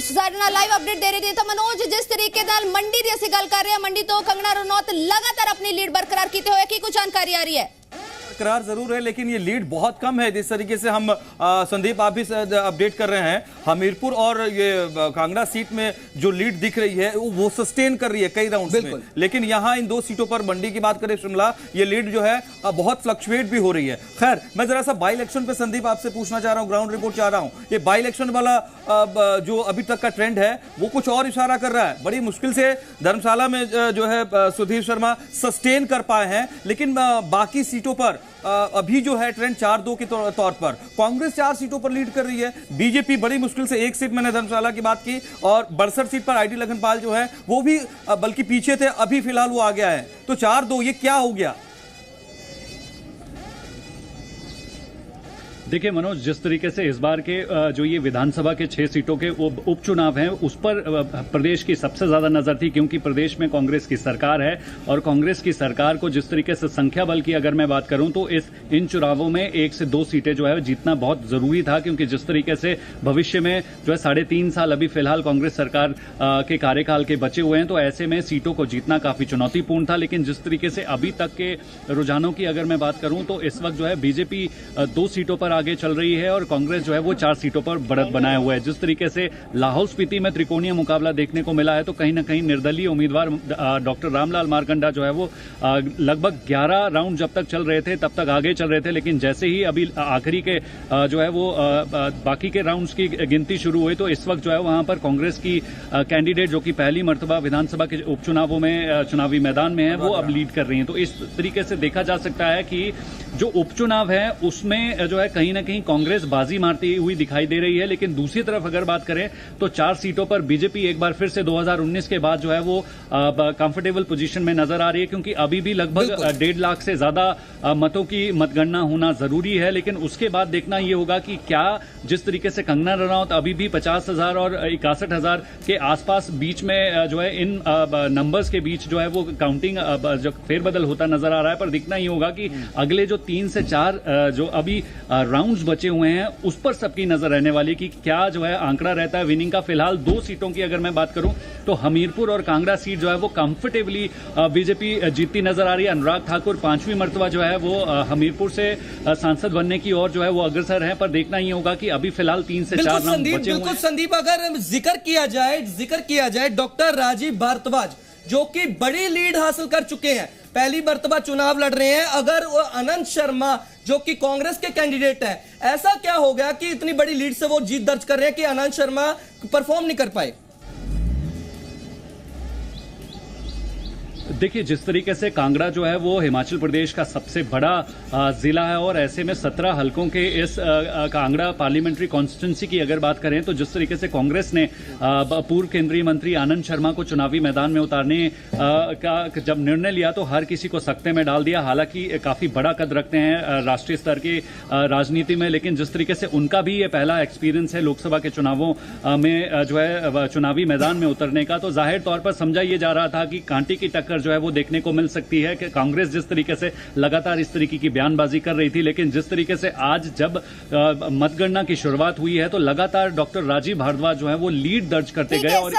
ਸਾਡੇ ਨਾਲ live update ਦੇ ਰਹੇ ਨੇ ਤਾਂ ਮਨੋਜ, ਜਿਸ ਤਰੀਕੇ ਨਾਲ ਮੰਡੀ ਦੀ ਅਸੀਂ ਗੱਲ ਕਰ ਰਹੇ ਹਾਂ, ਮੰਡੀ ਤੋਂ कंगना रनौत लगातार अपनी लीड बरकरार कीते हुए की कुछ जानकारी आ रही है? करार जरूर है, लेकिन ये लीड बहुत कम है। जिस तरीके से हम संदीप आप भी अपडेट कर रहे हैं, हमीरपुर और ये कांगड़ा सीट में जो लीड दिख रही है वो सस्टेन कर रही है कई राउंड्स में, लेकिन यहाँ इन दो सीटों पर मंडी की बात करें शिमला, ये लीड जो है बहुत फ्लक्चुएट भी हो रही है। खैर, मैं जरा सा बाई इलेक्शन पे संदीप आपसे पूछना चाह रहा हूँ, ग्राउंड रिपोर्ट चाह रहा हूँ। ये बाई इलेक्शन वाला जो अभी तक का ट्रेंड है वो कुछ और इशारा कर रहा है। बड़ी मुश्किल से धर्मशाला में जो है सुधीर शर्मा सस्टेन कर पाए हैं, लेकिन बाकी सीटों पर अभी जो है ट्रेंड 4-2 के तौर पर कांग्रेस 4 सीटों पर लीड कर रही है। बीजेपी बड़ी मुश्किल से 1 सीट, मैंने धर्मशाला की बात की, और 62 सीट पर आईडी लखनपाल जो है वो भी बल्कि पीछे थे, अभी फिलहाल वो आ गया है। तो 4-2 ये क्या हो गया? देखिए मनोज, जिस तरीके से इस बार के जो ये विधानसभा के 6 सीटों के उपचुनाव हैं, उस पर प्रदेश की सबसे ज्यादा नजर थी, क्योंकि प्रदेश में कांग्रेस की सरकार है और कांग्रेस की सरकार को जिस तरीके से संख्या बल की अगर मैं बात करूं तो इन चुनावों में 1 से 2 सीटें जो है जीतना बहुत जरूरी था, क्योंकि जिस तरीके से भविष्य में जो है 3.5 साल अभी फिलहाल कांग्रेस सरकार के कार्यकाल के बचे हुए हैं, तो ऐसे में सीटों को जीतना काफी चुनौतीपूर्ण था। लेकिन जिस तरीके से अभी तक के रुझानों की अगर मैं बात करूं तो इस वक्त जो है बीजेपी 2 सीटों पर आगे चल रही है और कांग्रेस जो है वो 4 सीटों पर बढ़त बनाए हुआ है। जिस तरीके से लाहौल स्पीति में त्रिकोणीय मुकाबला देखने को मिला है, तो कहीं ना कहीं निर्दलीय उम्मीदवार डॉक्टर रामलाल मारकंडा जो है वो लगभग 11 राउंड जब तक चल रहे थे तब तक आगे चल रहे थे, लेकिन जैसे ही अभी आखिरी के जो है वो बाकी के राउंड्स की गिनती शुरू हुई, तो इस वक्त जो है वहां पर कांग्रेस की कैंडिडेट जो कि पहली मर्तबा विधानसभा के उपचुनावों में चुनावी मैदान में है, वो अब लीड कर रही है। तो इस तरीके से देखा जा सकता है कि जो उपचुनाव है उसमें जो है कहीं ना कहीं कांग्रेस बाजी मारती हुई दिखाई दे रही है। लेकिन दूसरी तरफ अगर बात करें तो 4 सीटों पर बीजेपी एक बार फिर से 2019 के बाद जो है वो कंफर्टेबल पोजीशन में नजर आ रही है, क्योंकि अभी भी लगभग 1.5 लाख से ज्यादा मतों की मतगणना होना जरूरी है। लेकिन उसके बाद देखना यह होगा कि क्या जिस तरीके से कंगना रनौत अभी भी 50,000 और 61,000 के आसपास बीच में जो है इन नंबर्स के बीच जो है वो काउंटिंग जो फेरबदल होता नजर आ रहा है, पर देखना ही होगा कि अगले जो 3 से 4 जो अभी राउंड्स बचे हुए हैं उस पर सबकी नजर रहने वाली कि क्या जो है आंकड़ा रहता है विनिंग का। फिलहाल 2 सीटों की अगर मैं बात करूं तो हमीरपुर और कांगड़ा सीट जो है वो कंफर्टेबली बीजेपी जीतती नजर आ रही है। अनुराग ठाकुर 5वीं मर्तबा जो है वो हमीरपुर से सांसद बनने की ओर जो है वो अग्रसर है, पर देखना ही होगा कि अभी फिलहाल 3 से 4 राउंड बचे हुए हैं। संदीप, अगर जिक्र किया जाए डॉक्टर राजीव भारद्वाज जो कि बड़ी लीड हासिल कर चुके हैं, पहली मर्तबा चुनाव लड़ रहे हैं, अगर वो अनंत शर्मा जो कि कांग्रेस के कैंडिडेट है, ऐसा क्या हो गया कि इतनी बड़ी लीड से वो जीत दर्ज कर रहे हैं कि अनंत शर्मा परफॉर्म नहीं कर पाए? देखिए, जिस तरीके से कांगड़ा जो है वो हिमाचल प्रदेश का सबसे बड़ा जिला है और ऐसे में 17 हलकों के इस कांगड़ा पार्लियामेंट्री कॉन्स्टिट्यूंसी की अगर बात करें तो जिस तरीके से कांग्रेस ने पूर्व केंद्रीय मंत्री आनंद शर्मा को चुनावी मैदान में उतारने का जब निर्णय लिया तो हर किसी को सकते में डाल दिया। हालांकि काफी बड़ा कद रखते हैं राष्ट्रीय स्तर की राजनीति में, लेकिन जिस तरीके से उनका भी ये पहला एक्सपीरियंस है लोकसभा के चुनावों में जो है चुनावी मैदान में उतरने का, तो जाहिर तौर पर समझा ये जा रहा था कि कांटे की टक्कर जो है वो देखने को मिल सकती है कि कांग्रेस जिस तरीके से लगातार इस तरीके की बयानबाजी कर रही थी, लेकिन जिस तरीके से आज जब मतगणना की शुरुआत हुई है तो लगातार डॉक्टर राजीव भारद्वाज जो है वो लीड दर्ज करते गए और